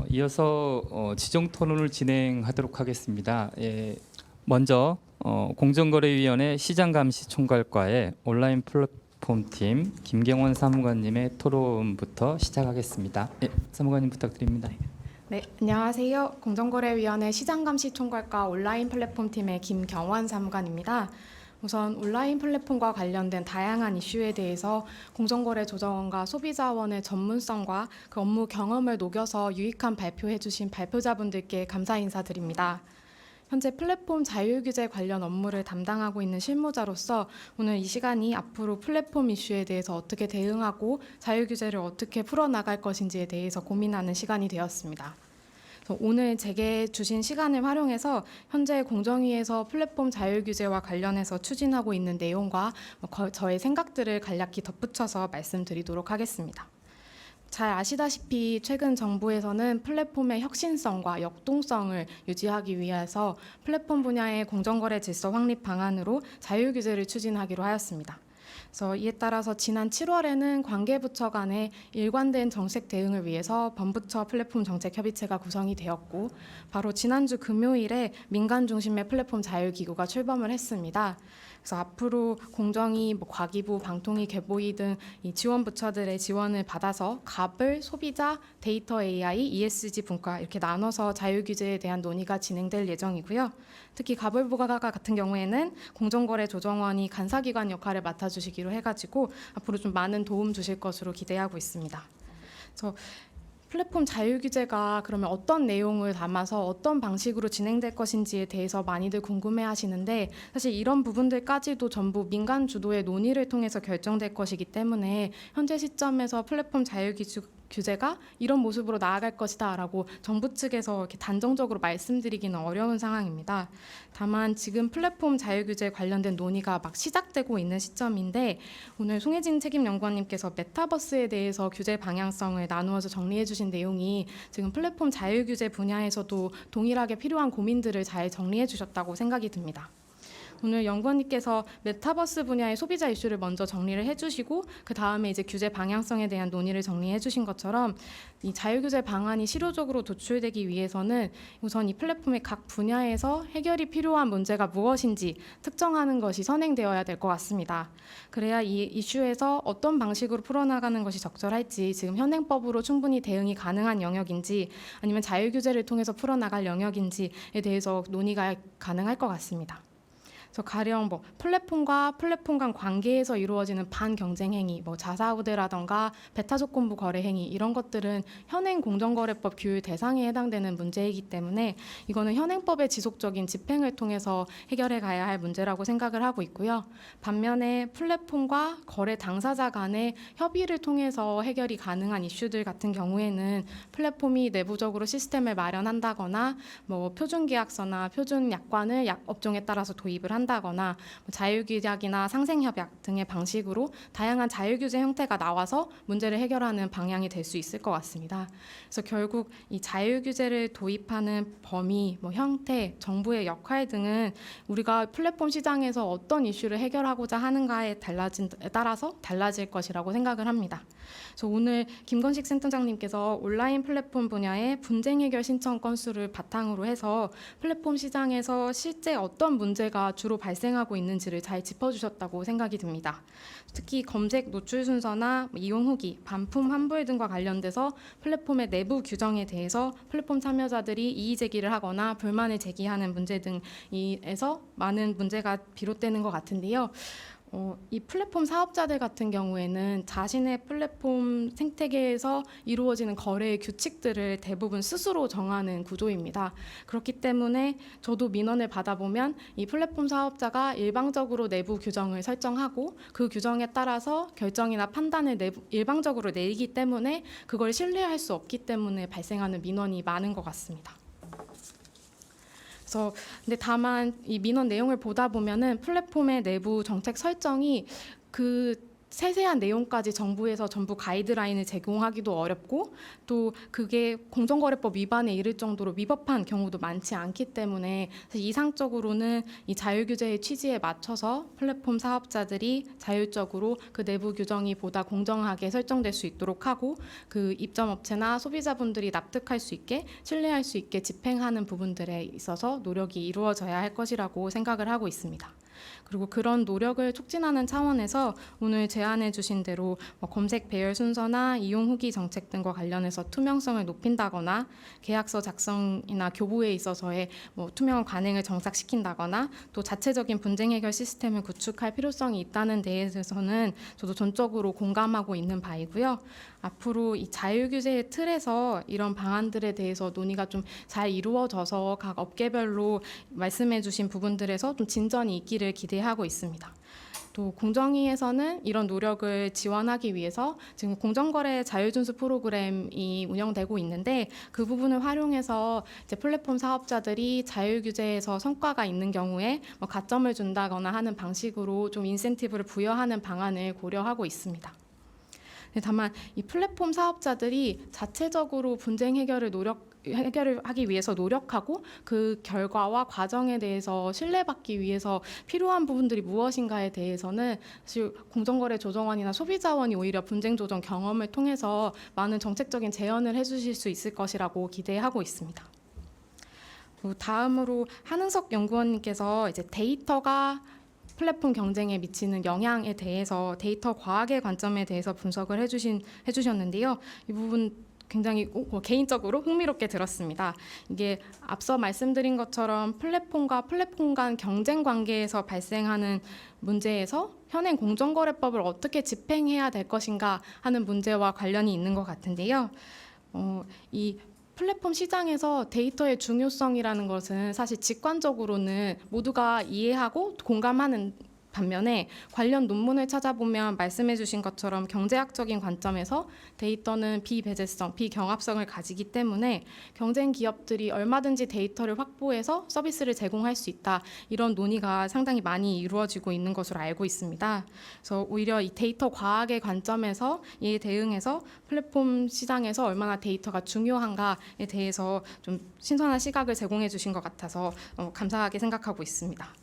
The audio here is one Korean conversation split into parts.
이어서 지정 토론을 진행하도록 하겠습니다. 먼저 공정거래위원회 시장감시총괄과의 온라인 플랫폼팀 김경원 사무관님의 토론부터 시작하겠습니다. 사무관님 부탁드립니다. 네, 안녕하세요. 공정거래위원회 시장감시총괄과 온라인 플랫폼팀의 김경원 사무관입니다. 우선 온라인 플랫폼과 관련된 다양한 이슈에 대해서 공정거래조정원과 소비자원의 전문성과 그 업무 경험을 녹여서 유익한 발표해 주신 발표자분들께 감사 인사드립니다. 현재 플랫폼 자율규제 관련 업무를 담당하고 있는 실무자로서 오늘 이 시간이 앞으로 플랫폼 이슈에 대해서 어떻게 대응하고 자율규제를 어떻게 풀어나갈 것인지에 대해서 고민하는 시간이 되었습니다. 오늘 제게 주신 시간을 활용해서 현재 공정위에서 플랫폼 자율규제와 관련해서 추진하고 있는 내용과 저의 생각들을 간략히 덧붙여서 말씀드리도록 하겠습니다. 잘 아시다시피 최근 정부에서는 플랫폼의 혁신성과 역동성을 유지하기 위해서 플랫폼 분야의 공정거래 질서 확립 방안으로 자율규제를 추진하기로 하였습니다. 그래서 이에 따라서 지난 7월에는 관계부처 간의 일관된 정책 대응을 위해서 범부처 플랫폼 정책 협의체가 구성이 되었고 바로 지난주 금요일에 민간 중심의 플랫폼 자율기구가 출범을 했습니다. 그래서 앞으로 공정위, 과기부, 방통위, 개보위 등 이 지원 부처들의 지원을 받아서 갑을, 소비자, 데이터 AI, ESG 분과 이렇게 나눠서 자율규제에 대한 논의가 진행될 예정이고요. 특히 갑을부가 같은 경우에는 공정거래조정원이 간사기관 역할을 맡아주시기로 해가지고 앞으로 좀 많은 도움 주실 것으로 기대하고 있습니다. 그래서 플랫폼 자율규제가 그러면 어떤 내용을 담아서 어떤 방식으로 진행될 것인지에 대해서 많이들 궁금해하시는데 사실 이런 부분들까지도 전부 민간 주도의 논의를 통해서 결정될 것이기 때문에 현재 시점에서 플랫폼 자율규제가 이런 모습으로 나아갈 것이다라고 정부 측에서 이렇게 단정적으로 말씀드리기는 어려운 상황입니다. 다만 지금 플랫폼 자율규제 관련된 논의가 막 시작되고 있는 시점인데 오늘 송혜진 책임연구원님께서 메타버스에 대해서 규제 방향성을 나누어서 정리해 주신 내용이 지금 플랫폼 자율규제 분야에서도 동일하게 필요한 고민들을 잘 정리해 주셨다고 생각이 듭니다. 오늘 연구원님께서 메타버스 분야의 소비자 이슈를 먼저 정리를 해주시고 그 다음에 이제 규제 방향성에 대한 논의를 정리해주신 것처럼 이 자율규제 방안이 실효적으로 도출되기 위해서는 우선 이 플랫폼의 각 분야에서 해결이 필요한 문제가 무엇인지 특정하는 것이 선행되어야 될 것 같습니다. 그래야 이 이슈에서 어떤 방식으로 풀어나가는 것이 적절할지 지금 현행법으로 충분히 대응이 가능한 영역인지 아니면 자율규제를 통해서 풀어나갈 영역인지에 대해서 논의가 가능할 것 같습니다. 그래서 가령 플랫폼과 플랫폼 간 관계에서 이루어지는 반경쟁 행위, 자사우대라던가 배타조건부 거래 행위 이런 것들은 현행 공정거래법 규율 대상에 해당되는 문제이기 때문에 이거는 현행법의 지속적인 집행을 통해서 해결해 가야 할 문제라고 생각을 하고 있고요. 반면에 플랫폼과 거래 당사자 간의 협의를 통해서 해결이 가능한 이슈들 같은 경우에는 플랫폼이 내부적으로 시스템을 마련한다거나 표준계약서나 표준약관을 업종에 따라서 도입을 한다거나 자율규약이나 상생협약 등의 방식으로 다양한 자율규제 형태가 나와서 문제를 해결하는 방향이 될 수 있을 것 같습니다. 그래서 결국 이 자율규제를 도입하는 범위, 형태, 정부의 역할 등은 우리가 플랫폼 시장에서 어떤 이슈를 해결하고자 하는가에 따라서 달라질 것이라고 생각을 합니다. 그래서 오늘 김건식 센터장님께서 온라인 플랫폼 분야의 분쟁 해결 신청 건수를 바탕으로 해서 플랫폼 시장에서 실제 어떤 문제가 주로 발생하고 있는지를 잘 짚어주셨다고 생각이 듭니다. 특히 검색 노출 순서나 이용 후기, 반품 환불 등과 관련돼서 플랫폼의 내부 규정에 대해서 플랫폼 참여자들이 이의 제기를 하거나 불만을 제기하는 문제 등에서 많은 문제가 비롯되는 것 같은데요. 이 플랫폼 사업자들 같은 경우에는 자신의 플랫폼 생태계에서 이루어지는 거래의 규칙들을 대부분 스스로 정하는 구조입니다. 그렇기 때문에 저도 민원을 받아보면 이 플랫폼 사업자가 일방적으로 내부 규정을 설정하고 그 규정에 따라서 결정이나 판단을 일방적으로 내리기 때문에 그걸 신뢰할 수 없기 때문에 발생하는 민원이 많은 것 같습니다. 근데 다만 이 민원 내용을 보다 보면은 플랫폼의 내부 정책 설정이 그 세세한 내용까지 정부에서 전부 가이드라인을 제공하기도 어렵고 또 그게 공정거래법 위반에 이를 정도로 위법한 경우도 많지 않기 때문에 사실 이상적으로는 이 자율규제의 취지에 맞춰서 플랫폼 사업자들이 자율적으로 그 내부 규정이 보다 공정하게 설정될 수 있도록 하고 그 입점업체나 소비자분들이 납득할 수 있게 신뢰할 수 있게 집행하는 부분들에 있어서 노력이 이루어져야 할 것이라고 생각을 하고 있습니다. 그리고 그런 노력을 촉진하는 차원에서 오늘 제안해 주신 대로 검색 배열 순서나 이용 후기 정책 등과 관련해서 투명성을 높인다거나 계약서 작성이나 교부에 있어서의 투명한 관행을 정착시킨다거나 또 자체적인 분쟁 해결 시스템을 구축할 필요성이 있다는 데에 대해서는 저도 전적으로 공감하고 있는 바이고요. 앞으로 이 자율규제의 틀에서 이런 방안들에 대해서 논의가 좀 잘 이루어져서 각 업계별로 말씀해 주신 부분들에서 좀 진전이 있기를 기대하고 있습니다. 또 공정위에서는 이런 노력을 지원하기 위해서 지금 공정거래 자율준수 프로그램이 운영되고 있는데 그 부분을 활용해서 이제 플랫폼 사업자들이 자율규제에서 성과가 있는 경우에 가점을 준다거나 하는 방식으로 좀 인센티브를 부여하는 방안을 고려하고 있습니다. 다만 이 플랫폼 사업자들이 자체적으로 분쟁 해결을 하기 위해서 노력하고 그 결과와 과정에 대해서 신뢰받기 위해서 필요한 부분들이 무엇인가에 대해서는 사실 공정거래조정원이나 소비자원이 오히려 분쟁 조정 경험을 통해서 많은 정책적인 제언을 해주실 수 있을 것이라고 기대하고 있습니다. 다음으로 한은석 연구원님께서 이제 데이터가 플랫폼 경쟁에 미치는 영향에 대해서 데이터 과학의 관점에 대해서 분석을 해주셨는데요. 이 부분 굉장히 개인적으로 흥미롭게 들었습니다. 이게 앞서 말씀드린 것처럼 플랫폼과 플랫폼 간 경쟁 관계에서 발생하는 문제에서 현행 공정거래법을 어떻게 집행해야 될 것인가 하는 문제와 관련이 있는 것 같은데요. 이 플랫폼 시장에서 데이터의 중요성이라는 것은 사실 직관적으로는 모두가 이해하고 공감하는 반면에 관련 논문을 찾아보면 말씀해 주신 것처럼 경제학적인 관점에서 데이터는 비배제성, 비경합성을 가지기 때문에 경쟁 기업들이 얼마든지 데이터를 확보해서 서비스를 제공할 수 있다. 이런 논의가 상당히 많이 이루어지고 있는 것으로 알고 있습니다. 그래서 오히려 이 데이터 과학의 관점에서 이에 대응해서 플랫폼 시장에서 얼마나 데이터가 중요한가에 대해서 좀 신선한 시각을 제공해 주신 것 같아서 감사하게 생각하고 있습니다.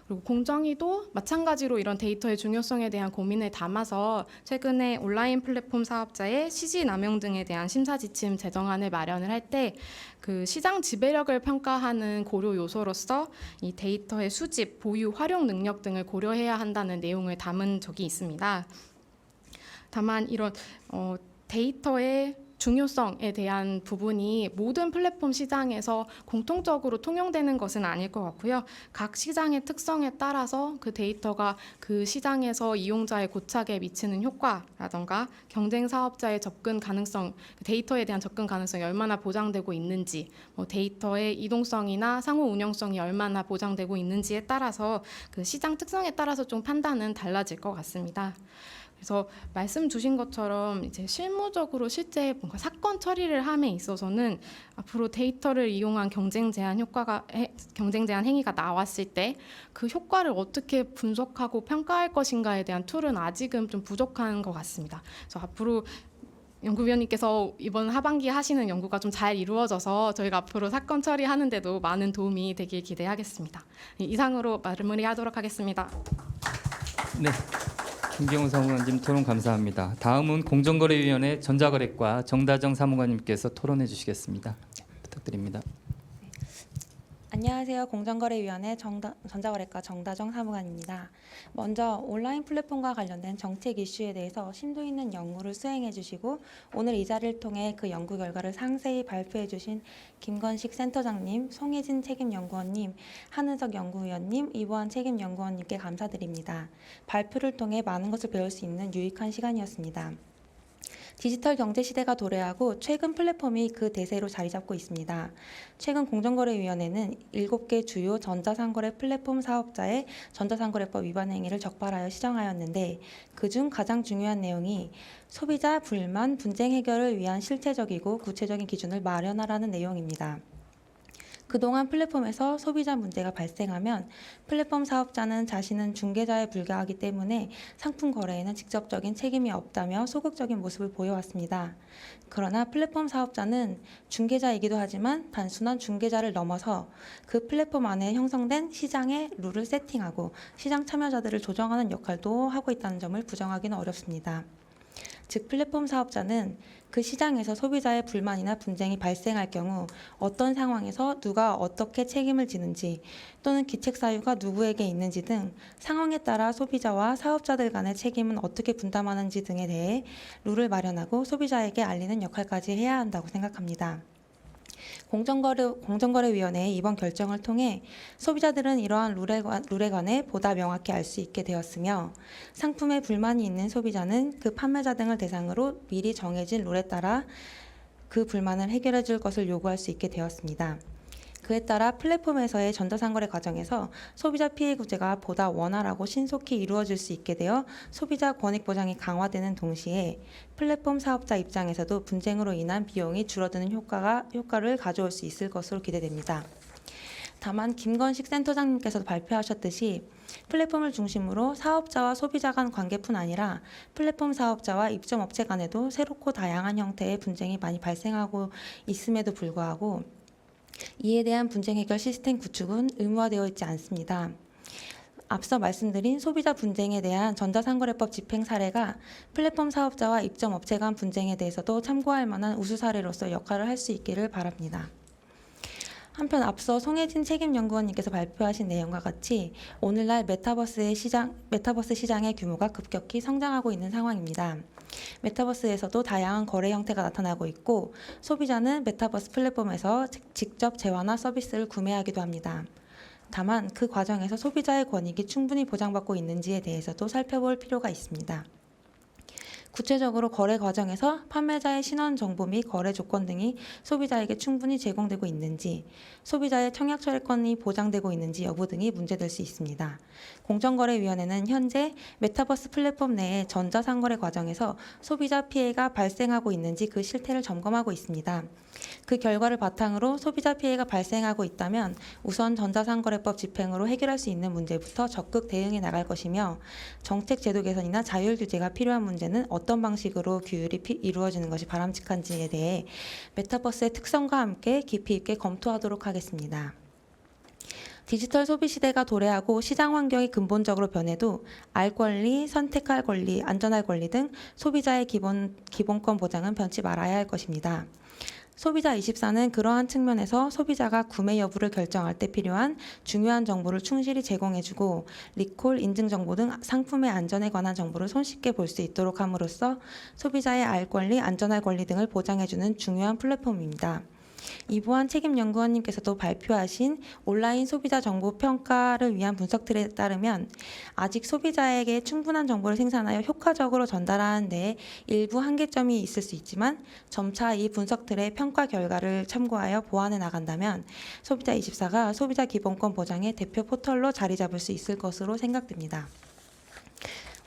그리고 공정위도 마찬가지로 이런 데이터의 중요성에 대한 고민을 담아서 최근에 온라인 플랫폼 사업자의 시지 남용 등에 대한 심사 지침 제정안을 마련을 할 때 그 시장 지배력을 평가하는 고려 요소로서 이 데이터의 수집, 보유, 활용 능력 등을 고려해야 한다는 내용을 담은 적이 있습니다. 다만 이런 데이터의 중요성에 대한 부분이 모든 플랫폼 시장에서 공통적으로 통용되는 것은 아닐 것 같고요. 각 시장의 특성에 따라서 그 데이터가 그 시장에서 이용자의 고착에 미치는 효과라던가 경쟁 사업자의 접근 가능성, 데이터에 대한 접근 가능성이 얼마나 보장되고 있는지, 데이터의 이동성이나 상호 운영성이 얼마나 보장되고 있는지에 따라서 그 시장 특성에 따라서 좀 판단은 달라질 것 같습니다. 그래서 말씀 주신 것처럼 이제 실무적으로 실제 뭔가 사건 처리를 함에 있어서는 앞으로 데이터를 이용한 경쟁 제한 행위가 나왔을 때 그 효과를 어떻게 분석하고 평가할 것인가에 대한 툴은 아직은 좀 부족한 것 같습니다. 그래서 앞으로 연구위원님께서 이번 하반기에 하시는 연구가 좀 잘 이루어져서 저희가 앞으로 사건 처리하는데도 많은 도움이 되길 기대하겠습니다. 이상으로 마무리하도록 하겠습니다. 네. 김경훈 사무관님 토론 감사합니다. 다음은 공정거래위원회 전자거래과 정다정 사무관님께서 토론해 주시겠습니다. 부탁드립니다. 안녕하세요. 공정거래위원회 전자거래과 정다정 사무관입니다. 먼저 온라인 플랫폼과 관련된 정책 이슈에 대해서 심도 있는 연구를 수행해 주시고 오늘 이 자리를 통해 그 연구 결과를 상세히 발표해 주신 김건식 센터장님, 송혜진 책임연구원님, 한은석 연구위원님, 이보한 책임연구원님께 감사드립니다. 발표를 통해 많은 것을 배울 수 있는 유익한 시간이었습니다. 디지털 경제 시대가 도래하고 최근 플랫폼이 그 대세로 자리 잡고 있습니다. 최근 공정거래위원회는 7개 주요 전자상거래 플랫폼 사업자의 전자상거래법 위반 행위를 적발하여 시정하였는데 그중 가장 중요한 내용이 소비자 불만 분쟁 해결을 위한 실체적이고 구체적인 기준을 마련하라는 내용입니다. 그동안 플랫폼에서 소비자 문제가 발생하면 플랫폼 사업자는 자신은 중개자에 불과하기 때문에 상품 거래에는 직접적인 책임이 없다며 소극적인 모습을 보여왔습니다. 그러나 플랫폼 사업자는 중개자이기도 하지만 단순한 중개자를 넘어서 그 플랫폼 안에 형성된 시장의 룰을 세팅하고 시장 참여자들을 조정하는 역할도 하고 있다는 점을 부정하기는 어렵습니다. 즉 플랫폼 사업자는 그 시장에서 소비자의 불만이나 분쟁이 발생할 경우 어떤 상황에서 누가 어떻게 책임을 지는지 또는 기책 사유가 누구에게 있는지 등 상황에 따라 소비자와 사업자들 간의 책임은 어떻게 분담하는지 등에 대해 룰을 마련하고 소비자에게 알리는 역할까지 해야 한다고 생각합니다. 공정거래위원회의 이번 결정을 통해 소비자들은 이러한 룰에 관해 보다 명확히 알 수 있게 되었으며 상품에 불만이 있는 소비자는 그 판매자 등을 대상으로 미리 정해진 룰에 따라 그 불만을 해결해 줄 것을 요구할 수 있게 되었습니다. 그에 따라 플랫폼에서의 전자상거래 과정에서 소비자 피해 구제가 보다 원활하고 신속히 이루어질 수 있게 되어 소비자 권익 보장이 강화되는 동시에 플랫폼 사업자 입장에서도 분쟁으로 인한 비용이 줄어드는 효과를 가져올 수 있을 것으로 기대됩니다. 다만 김건식 센터장님께서도 발표하셨듯이 플랫폼을 중심으로 사업자와 소비자 간 관계뿐 아니라 플랫폼 사업자와 입점업체 간에도 새롭고 다양한 형태의 분쟁이 많이 발생하고 있음에도 불구하고 이에 대한 분쟁 해결 시스템 구축은 의무화되어 있지 않습니다. 앞서 말씀드린 소비자 분쟁에 대한 전자상거래법 집행 사례가 플랫폼 사업자와 입점업체 간 분쟁에 대해서도 참고할 만한 우수 사례로서 역할을 할 수 있기를 바랍니다. 한편 앞서 송혜진 책임연구원님께서 발표하신 내용과 같이 오늘날 메타버스 시장의 규모가 급격히 성장하고 있는 상황입니다. 메타버스에서도 다양한 거래 형태가 나타나고 있고 소비자는 메타버스 플랫폼에서 직접 재화나 서비스를 구매하기도 합니다. 다만 그 과정에서 소비자의 권익이 충분히 보장받고 있는지에 대해서도 살펴볼 필요가 있습니다. 구체적으로 거래 과정에서 판매자의 신원 정보 및 거래 조건 등이 소비자에게 충분히 제공되고 있는지, 소비자의 청약 처리권이 보장되고 있는지 여부 등이 문제될 수 있습니다. 공정거래위원회는 현재 메타버스 플랫폼 내의 전자상거래 과정에서 소비자 피해가 발생하고 있는지 그 실태를 점검하고 있습니다. 그 결과를 바탕으로 소비자 피해가 발생하고 있다면 우선 전자상거래법 집행으로 해결할 수 있는 문제부터 적극 대응해 나갈 것이며 정책 제도 개선이나 자율 규제가 필요한 문제는 어떤 방식으로 규율이 이루어지는 것이 바람직한지에 대해 메타버스의 특성과 함께 깊이 있게 검토하도록 하겠습니다. 디지털 소비 시대가 도래하고 시장 환경이 근본적으로 변해도 알 권리, 선택할 권리, 안전할 권리 등 소비자의 기본권 보장은 변치 말아야 할 것입니다. 소비자24는 그러한 측면에서 소비자가 구매 여부를 결정할 때 필요한 중요한 정보를 충실히 제공해주고 리콜, 인증 정보 등 상품의 안전에 관한 정보를 손쉽게 볼 수 있도록 함으로써 소비자의 알 권리, 안전할 권리 등을 보장해주는 중요한 플랫폼입니다. 이보한 책임연구원님께서도 발표하신 온라인 소비자 정보 평가를 위한 분석틀에 따르면 아직 소비자에게 충분한 정보를 생산하여 효과적으로 전달하는 데 일부 한계점이 있을 수 있지만 점차 이 분석틀의 평가 결과를 참고하여 보완해 나간다면 소비자24가 소비자 기본권 보장의 대표 포털로 자리 잡을 수 있을 것으로 생각됩니다.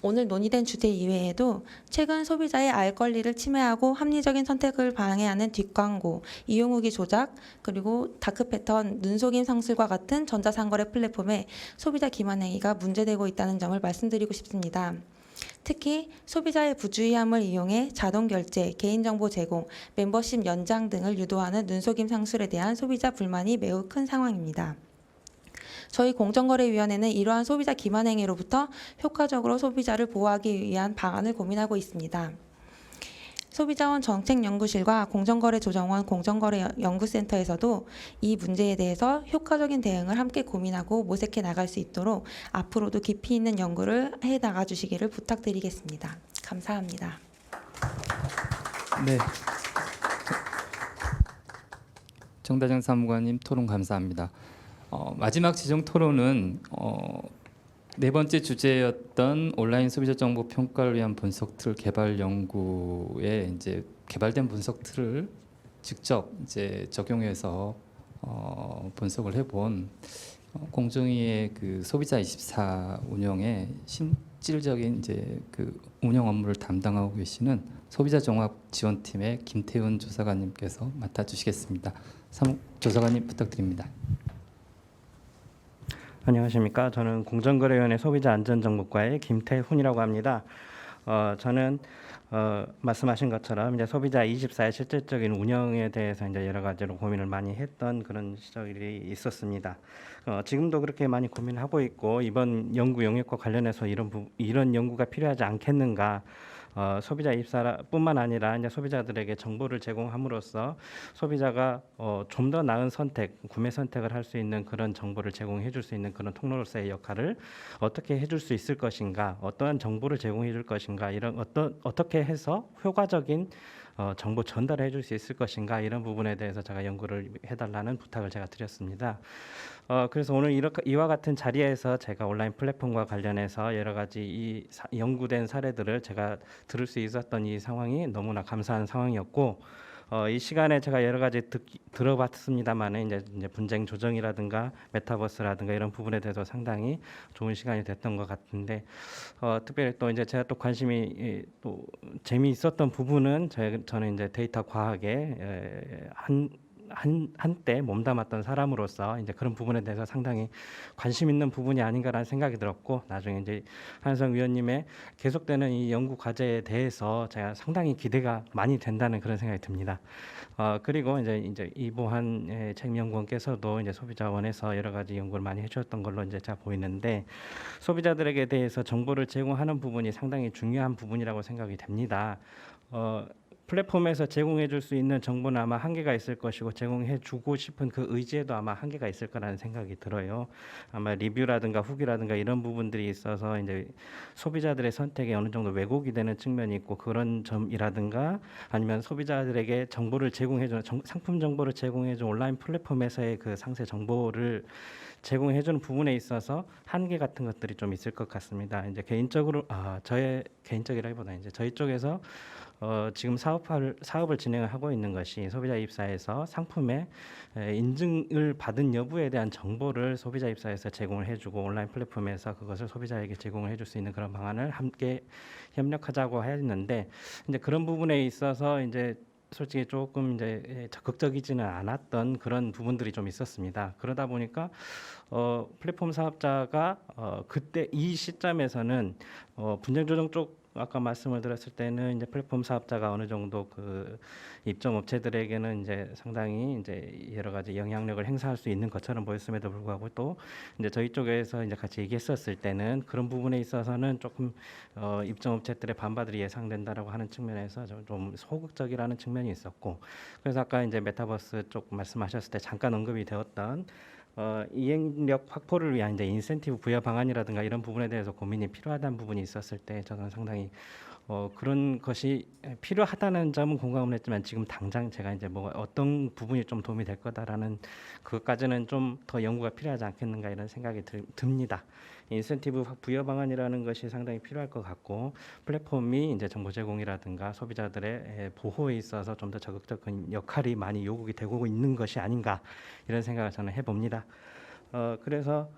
오늘 논의된 주제 이외에도 최근 소비자의 알 권리를 침해하고 합리적인 선택을 방해하는 뒷광고, 이용 후기 조작, 그리고 다크 패턴, 눈속임 상술과 같은 전자상거래 플랫폼에 소비자 기만 행위가 문제되고 있다는 점을 말씀드리고 싶습니다. 특히 소비자의 부주의함을 이용해 자동 결제, 개인정보 제공, 멤버십 연장 등을 유도하는 눈속임 상술에 대한 소비자 불만이 매우 큰 상황입니다. 저희 공정거래위원회는 이러한 소비자 기만 행위로부터 효과적으로 소비자를 보호하기 위한 방안을 고민하고 있습니다. 소비자원 정책연구실과 공정거래조정원 공정거래연구센터에서도 이 문제에 대해서 효과적인 대응을 함께 고민하고 모색해 나갈 수 있도록 앞으로도 깊이 있는 연구를 해 나가 주시기를 부탁드리겠습니다. 감사합니다. 네. 정다정 사무관님 토론 감사합니다. 마지막 지정 토론은 네 번째 주제였던 온라인 소비자 정보 평가를 위한 분석 틀 개발 연구에 이제 개발된 분석 틀을 직접 이제 적용해서 분석을 해본 공정위의 그 소비자24 운영의 실질적인 이제 그 운영 업무를 담당하고 계시는 소비자 종합 지원팀의 김태훈 조사관님께서 맡아주시겠습니다. 조사관님 부탁드립니다. 안녕하십니까. 저는 공정거래위원회 소비자안전정보과의 김태훈이라고 합니다. 저는 말씀하신 것처럼 이제 소비자 24의 실질적인 운영에 대해서 이제 여러 가지로 고민을 많이 했던 그런 시절이 있었습니다. 지금도 그렇게 많이 고민하고 있고 이번 연구 영역과 관련해서 이런 연구가 필요하지 않겠는가. 소비자 입사뿐만 아니라 이제 소비자들에게 정보를 제공함으로써 소비자가 좀 더 나은 구매 선택을 할 수 있는 그런 정보를 제공해줄 수 있는 그런 통로로서의 역할을 어떻게 해줄 수 있을 것인가, 어떠한 정보를 제공해줄 것인가, 이런 어떻게 해서 효과적인 정보 전달을 해줄 수 있을 것인가 이런 부분에 대해서 제가 연구를 해달라는 부탁을 제가 드렸습니다. 그래서 오늘 이와 같은 자리에서 제가 온라인 플랫폼과 관련해서 여러 가지 연구된 사례들을 제가 들을 수 있었던 이 상황이 너무나 감사한 상황이었고 이 시간에 제가 여러 가지 들어봤습니다만 이제 분쟁 조정이라든가 메타버스라든가 이런 부분에 대해서 상당히 좋은 시간이 됐던 것 같은데 특별히 또 이제 제가 또 관심이 또 재미있었던 부분은 저는 이제 데이터 과학에 한때 몸담았던 사람으로서 이제 그런 부분에 대해서 상당히 관심 있는 부분이 아닌가라는 생각이 들었고 나중에 이제 한성 위원님의 계속되는 이 연구 과제에 대해서 제가 상당히 기대가 많이 된다는 그런 생각이 듭니다. 그리고 이제 이보한 책임연구원께서도 이제 소비자원에서 여러 가지 연구를 많이 해주셨던 걸로 이제 제가 보이는데 소비자들에게 대해서 정보를 제공하는 부분이 상당히 중요한 부분이라고 생각이 됩니다. 플랫폼에서 제공해줄 수 있는 정보는 아마 한계가 있을 것이고 제공해주고 싶은 그 의지에도 아마 한계가 있을 거라는 생각이 들어요. 아마 리뷰라든가 후기라든가 이런 부분들이 있어서 이제 소비자들의 선택에 어느 정도 왜곡이 되는 측면이 있고 그런 점이라든가 아니면 소비자들에게 정보를 제공해주는 상품 정보를 제공해주는 온라인 플랫폼에서의 그 상세 정보를 제공해주는 부분에 있어서 한계 같은 것들이 좀 있을 것 같습니다. 이제 개인적으로 저의 개인적이라기보다 이제 저희 쪽에서 지금 사업을 진행을 하고 있는 것이 소비자 입사에서 상품의 인증을 받은 여부에 대한 정보를 소비자 입사에서 제공을 해주고 온라인 플랫폼에서 그것을 소비자에게 제공을 해줄 수 있는 그런 방안을 함께 협력하자고 했는데 이제 그런 부분에 있어서 이제 솔직히 조금 이제 적극적이지는 않았던 그런 부분들이 좀 있었습니다. 그러다 보니까 플랫폼 사업자가 그때 이 시점에서는 분쟁 조정 쪽 아까 말씀을 드렸을 때는 이제 플랫폼 사업자가 어느 정도 그 입점 업체들에게는 이제 상당히 이제 여러 가지 영향력을 행사할 수 있는 것처럼 보였음에도 불구하고 또 이제 저희 쪽에서 이제 같이 얘기했었을 때는 그런 부분에 있어서는 조금 입점 업체들의 반발이 예상된다라고 하는 측면에서 좀 소극적이라는 측면이 있었고 그래서 아까 이제 메타버스 쪽 말씀하셨을 때 잠깐 언급이 되었던 이행력 확보를 위한 이제 인센티브 부여 방안이라든가 이런 부분에 대해서 고민이 필요하다는 부분이 있었을 때 저는 상당히 그런 것이 필요하다는 점은 공감을 했지만 지금 당장 제가 이제 뭐 어떤 부분이 좀 도움이 될 거다라는 그것까지는 좀 더 연구가 필요하지 않겠는가 이런 생각이 듭니다. 인센티브 부여 방안이라는 것이 상당히 필요할 것 같고 플랫폼이 이제 정보 제공이라든가 소비자들의 보호에 있어서 좀 더 적극적인 역할이 많이 요구가 되고 있는 것이 아닌가 이런 생각을 저는 해봅니다. 그래서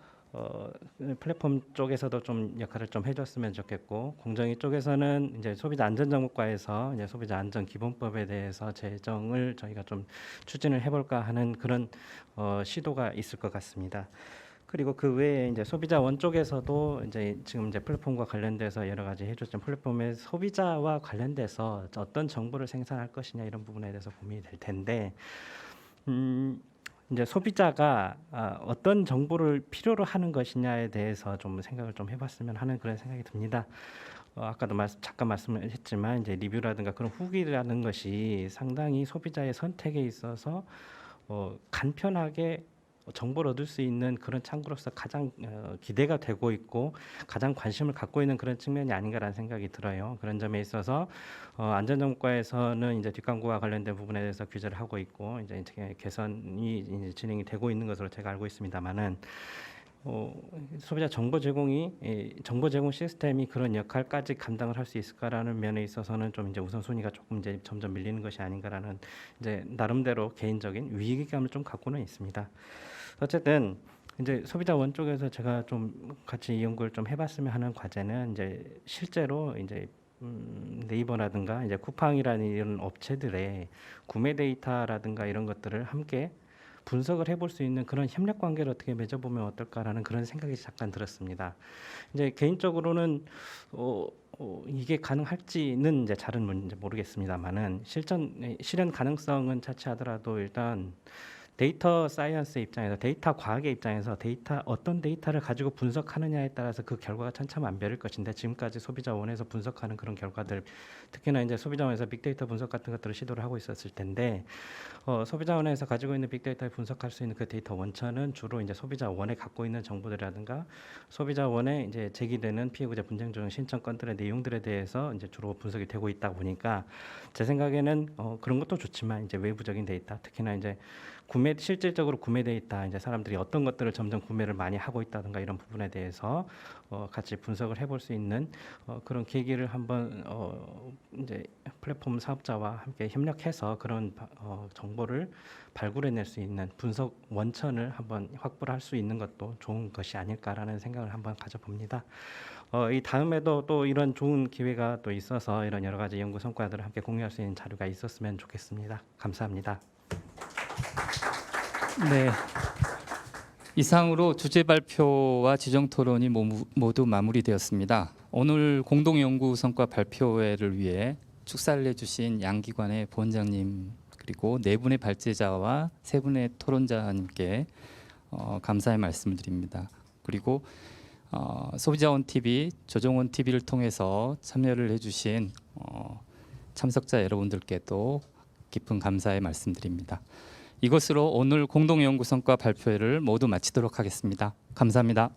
플랫폼 쪽에서도 좀 역할을 좀 해줬으면 좋겠고 공정위 쪽에서는 이제 소비자 안전정보과에서 이제 소비자 안전 기본법에 대해서 제정을 저희가 좀 추진을 해볼까 하는 그런 시도가 있을 것 같습니다. 그리고 그 외에 이제 소비자원 쪽에서도 이제 지금 이제 플랫폼과 관련돼서 여러 가지 해줬죠. 플랫폼의 소비자와 관련돼서 어떤 정보를 생산할 것이냐 이런 부분에 대해서 고민이 될 텐데. 이제 소비자가 어떤 정보를 필요로 하는 것이냐에 대해서 좀 생각을 좀 해봤으면 하는 그런 생각이 듭니다. 아까도 잠깐 말씀을 했지만 이제 리뷰라든가 그런 후기라는 것이 상당히 소비자의 선택에 있어서 간편하게 정보를 얻을 수 있는 그런 창구로서 가장 기대가 되고 있고 가장 관심을 갖고 있는 그런 측면이 아닌가라는 생각이 들어요. 그런 점에 있어서 안전정보과에서는 이제 뒷광고와 관련된 부분에 대해서 규제를 하고 있고 이제 개선이 이제 진행이 되고 있는 것으로 제가 알고 있습니다만은 소비자 정보 제공 시스템이 그런 역할까지 감당을 할 수 있을까라는 면에 있어서는 좀 이제 우선순위가 조금 이제 점점 밀리는 것이 아닌가라는 이제 나름대로 개인적인 위기감을 좀 갖고는 있습니다. 어쨌든 이제 소비자원 쪽에서 제가 좀 같이 이 연구를 좀 해봤으면 하는 과제는 이제 실제로 이제 네이버라든가 이제 쿠팡이라는 이런 업체들의 구매 데이터라든가 이런 것들을 함께 분석을 해볼 수 있는 그런 협력 관계를 어떻게 맺어보면 어떨까라는 그런 생각이 잠깐 들었습니다. 이제 개인적으로는 이게 가능할지는 이제 잘은 문제 모르겠습니다만은 실현 가능성은 차치하더라도 일단 데이터 사이언스 입장에서 데이터 과학의 입장에서 어떤 데이터를 가지고 분석하느냐에 따라서 그 결과가 천차만별일 것인데 지금까지 소비자원에서 분석하는 그런 결과들 특히나 이제 소비자원에서 빅데이터 분석 같은 것들을 시도를 하고 있었을 텐데 소비자원에서 가지고 있는 빅데이터를 분석할 수 있는 그 데이터 원천은 주로 이제 소비자원에 갖고 있는 정보들이라든가 소비자원에 이제 제기되는 피해구제 분쟁 조정 신청 건들의 내용들에 대해서 이제 주로 분석이 되고 있다 보니까 제 생각에는 그런 것도 좋지만 이제 외부적인 데이터 특히나 이제 실질적으로 구매 데이터 이제 사람들이 어떤 것들을 점점 구매를 많이 하고 있다든가 이런 부분에 대해서 같이 분석을 해볼 수 있는 그런 계기를 한번 이제 플랫폼 사업자와 함께 협력해서 그런 정보를 발굴해낼 수 있는 분석 원천을 한번 확보를 할 수 있는 것도 좋은 것이 아닐까라는 생각을 한번 가져봅니다. 이 다음에도 또 이런 좋은 기회가 또 있어서 이런 여러 가지 연구 성과들을 함께 공유할 수 있는 자료가 있었으면 좋겠습니다. 감사합니다. 네. 이상으로 주제 발표와 지정 토론이 모두 마무리되었습니다. 오늘 공동 연구 성과 발표회를 위해 축사를 해주신 양기관의 부원장님 그리고 네 분의 발제자와 세 분의 토론자님께 감사의 말씀을 드립니다. 그리고 소비자원 TV, 조정원 TV를 통해서 참여를 해주신 참석자 여러분들께도 깊은 감사의 말씀드립니다. 이것으로 오늘 공동연구 성과 발표회를 모두 마치도록 하겠습니다. 감사합니다.